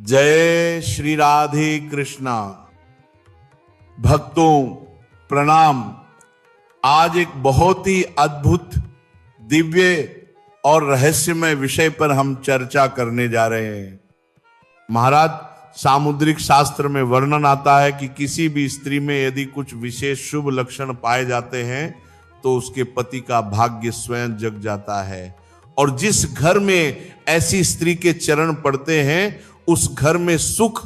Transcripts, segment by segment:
जय श्री राधे कृष्णा। भक्तों प्रणाम। आज एक बहुत ही अद्भुत, दिव्य और रहस्यमय विषय पर हम चर्चा करने जा रहे हैं। महाराज, सामुद्रिक शास्त्र में वर्णन आता है कि किसी भी स्त्री में यदि कुछ विशेष शुभ लक्षण पाए जाते हैं तो उसके पति का भाग्य स्वयं जग जाता है, और जिस घर में ऐसी स्त्री के चरण पड़ते हैं उस घर में सुख,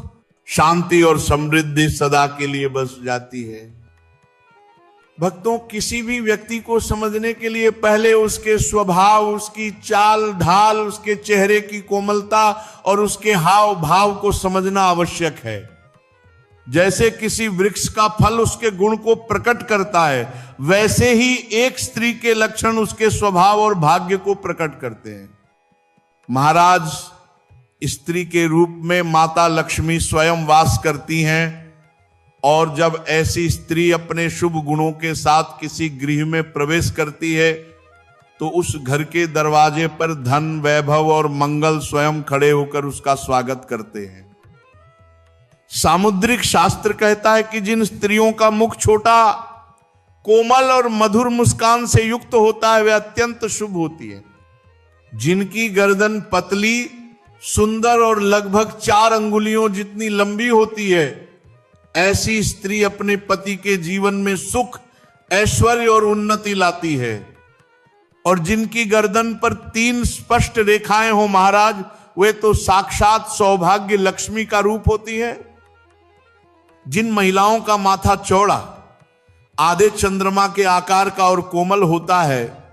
शांति और समृद्धि सदा के लिए बस जाती है। भक्तों, किसी भी व्यक्ति को समझने के लिए पहले उसके स्वभाव, उसकी चाल ढाल, उसके चेहरे की कोमलता और उसके हाव भाव को समझना आवश्यक है। जैसे किसी वृक्ष का फल उसके गुण को प्रकट करता है, वैसे ही एक स्त्री के लक्षण उसके स्वभाव और भाग्य को प्रकट करते हैं। महाराज, स्त्री के रूप में माता लक्ष्मी स्वयं वास करती हैं, और जब ऐसी स्त्री अपने शुभ गुणों के साथ किसी गृह में प्रवेश करती है तो उस घर के दरवाजे पर धन, वैभव और मंगल स्वयं खड़े होकर उसका स्वागत करते हैं। सामुद्रिक शास्त्र कहता है कि जिन स्त्रियों का मुख छोटा, कोमल और मधुर मुस्कान से युक्त होता है वे अत्यंत शुभ होती है। जिनकी गर्दन पतली, सुंदर और लगभग 4 अंगुलियों जितनी लंबी होती है, ऐसी स्त्री अपने पति के जीवन में सुख, ऐश्वर्य और उन्नति लाती है। और जिनकी गर्दन पर 3 स्पष्ट रेखाएं हो महाराज, वे तो साक्षात सौभाग्य लक्ष्मी का रूप होती है। जिन महिलाओं का माथा चौड़ा, आधे चंद्रमा के आकार का और कोमल होता है,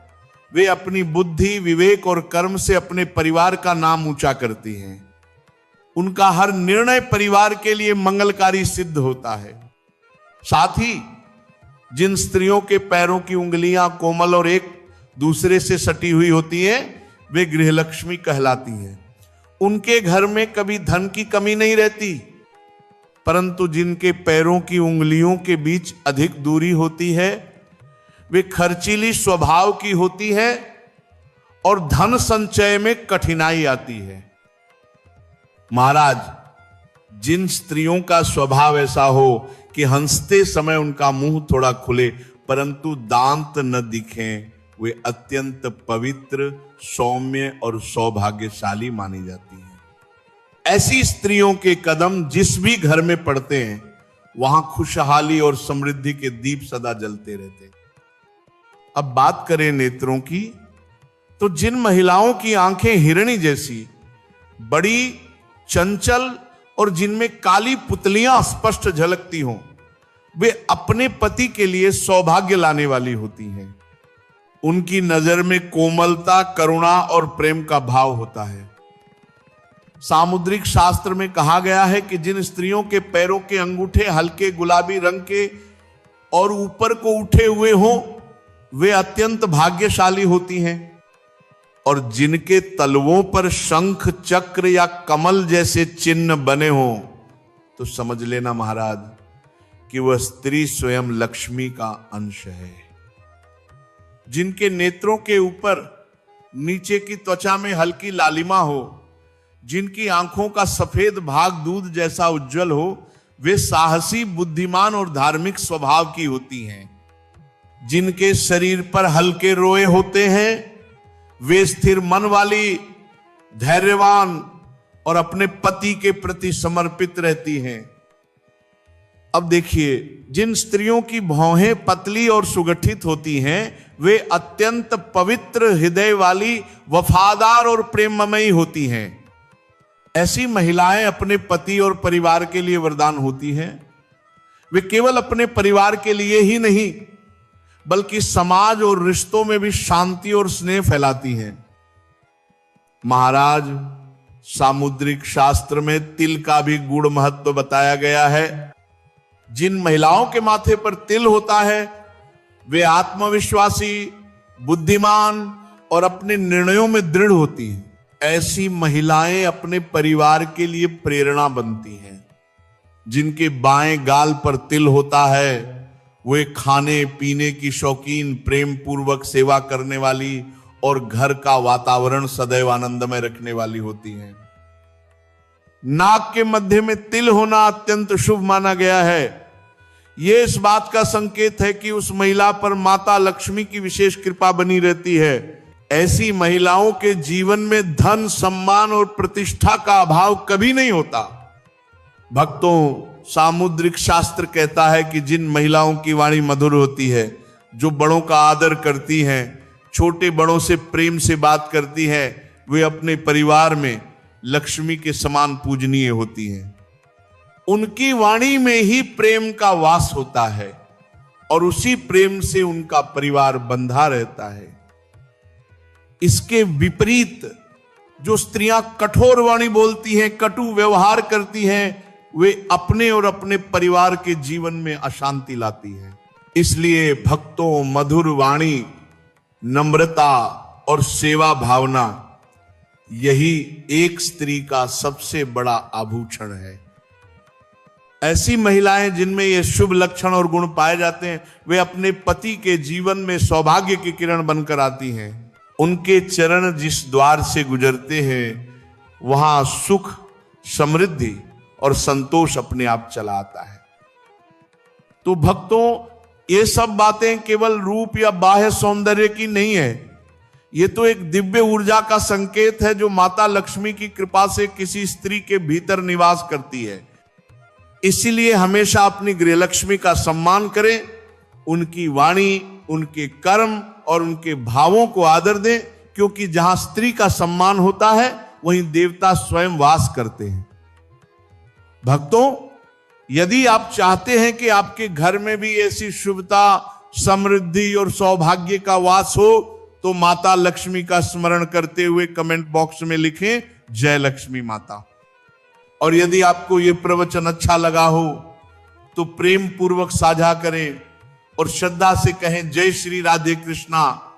वे अपनी बुद्धि, विवेक और कर्म से अपने परिवार का नाम ऊंचा करती हैं। उनका हर निर्णय परिवार के लिए मंगलकारी सिद्ध होता है। साथ ही जिन स्त्रियों के पैरों की उंगलियां कोमल और एक दूसरे से सटी हुई होती हैं, वे गृहलक्ष्मी कहलाती हैं। उनके घर में कभी धन की कमी नहीं रहती, परंतु जिनके पैरों की उंगलियों के बीच अधिक दूरी होती है, वे खर्चीली स्वभाव की होती है और धन संचय में कठिनाई आती है। महाराज, जिन स्त्रियों का स्वभाव ऐसा हो कि हंसते समय उनका मुंह थोड़ा खुले परंतु दांत न दिखें, वे अत्यंत पवित्र, सौम्य और सौभाग्यशाली मानी जाती हैं। ऐसी स्त्रियों के कदम जिस भी घर में पड़ते हैं वहां खुशहाली और समृद्धि के दीप सदा जलते रहते हैं। अब बात करें नेत्रों की, तो जिन महिलाओं की आंखें हिरणी जैसी, बड़ी, चंचल और जिनमें काली पुतलियां स्पष्ट झलकती हों, वे अपने पति के लिए सौभाग्य लाने वाली होती हैं। उनकी नजर में कोमलता, करुणा और प्रेम का भाव होता है। सामुद्रिक शास्त्र में कहा गया है कि जिन स्त्रियों के पैरों के अंगूठे हल्के गुलाबी रंग के और ऊपर को उठे हुए हों, वे अत्यंत भाग्यशाली होती हैं, और जिनके तलवों पर शंख, चक्र या कमल जैसे चिन्ह बने हों तो समझ लेना महाराज कि वह स्त्री स्वयं लक्ष्मी का अंश है। जिनके नेत्रों के ऊपर नीचे की त्वचा में हल्की लालिमा हो, जिनकी आंखों का सफेद भाग दूध जैसा उज्जवल हो, वे साहसी, बुद्धिमान और धार्मिक स्वभाव की होती हैं। जिनके शरीर पर हल्के रोए होते हैं, वे स्थिर मन वाली, धैर्यवान और अपने पति के प्रति समर्पित रहती हैं। अब देखिए, जिन स्त्रियों की भौहें पतली और सुगठित होती हैं, वे अत्यंत पवित्र हृदय वाली, वफादार और प्रेममयी होती हैं। ऐसी महिलाएं अपने पति और परिवार के लिए वरदान होती हैं। वे केवल अपने परिवार के लिए ही नहीं बल्कि समाज और रिश्तों में भी शांति और स्नेह फैलाती हैं। महाराज, सामुद्रिक शास्त्र में तिल का भी गूढ़ महत्व बताया गया है। जिन महिलाओं के माथे पर तिल होता है वे आत्मविश्वासी, बुद्धिमान और अपने निर्णयों में दृढ़ होती हैं। ऐसी महिलाएं अपने परिवार के लिए प्रेरणा बनती हैं। जिनके बाएं गाल पर तिल होता है वे खाने पीने की शौकीन, प्रेम पूर्वक सेवा करने वाली और घर का वातावरण सदैव आनंदमय रखने वाली होती हैं। नाक के मध्य में तिल होना अत्यंत शुभ माना गया है। यह इस बात का संकेत है कि उस महिला पर माता लक्ष्मी की विशेष कृपा बनी रहती है। ऐसी महिलाओं के जीवन में धन, सम्मान और प्रतिष्ठा का अभाव कभी नहीं होता। भक्तों, सामुद्रिक शास्त्र कहता है कि जिन महिलाओं की वाणी मधुर होती है, जो बड़ों का आदर करती हैं, छोटे बड़ों से प्रेम से बात करती हैं, वे अपने परिवार में लक्ष्मी के समान पूजनीय होती हैं। उनकी वाणी में ही प्रेम का वास होता है और उसी प्रेम से उनका परिवार बंधा रहता है। इसके विपरीत जो स्त्रियां कठोर वाणी बोलती हैं, कटु व्यवहार करती हैं, वे अपने और अपने परिवार के जीवन में अशांति लाती हैं। इसलिए भक्तों, मधुर वाणी, नम्रता और सेवा भावना, यही एक स्त्री का सबसे बड़ा आभूषण है। ऐसी महिलाएं जिनमें ये शुभ लक्षण और गुण पाए जाते हैं, वे अपने पति के जीवन में सौभाग्य की किरण बनकर आती हैं। उनके चरण जिस द्वार से गुजरते हैं, वहां सुख, समृद्धि और संतोष अपने आप चला आता है। तो भक्तों, ये सब बातें केवल रूप या बाह्य सौंदर्य की नहीं है। ये तो एक दिव्य ऊर्जा का संकेत है जो माता लक्ष्मी की कृपा से किसी स्त्री के भीतर निवास करती है। इसीलिए हमेशा अपनी गृहलक्ष्मी का सम्मान करें, उनकी वाणी, उनके कर्म और उनके भावों को आदर दें, क्योंकि जहां स्त्री का सम्मान होता है वहीं देवता स्वयं वास करते हैं। भक्तों, यदि आप चाहते हैं कि आपके घर में भी ऐसी शुभता, समृद्धि और सौभाग्य का वास हो, तो माता लक्ष्मी का स्मरण करते हुए कमेंट बॉक्स में लिखें, जय लक्ष्मी माता। और यदि आपको यह प्रवचन अच्छा लगा हो तो प्रेम पूर्वक साझा करें और श्रद्धा से कहें, जय श्री राधे कृष्णा।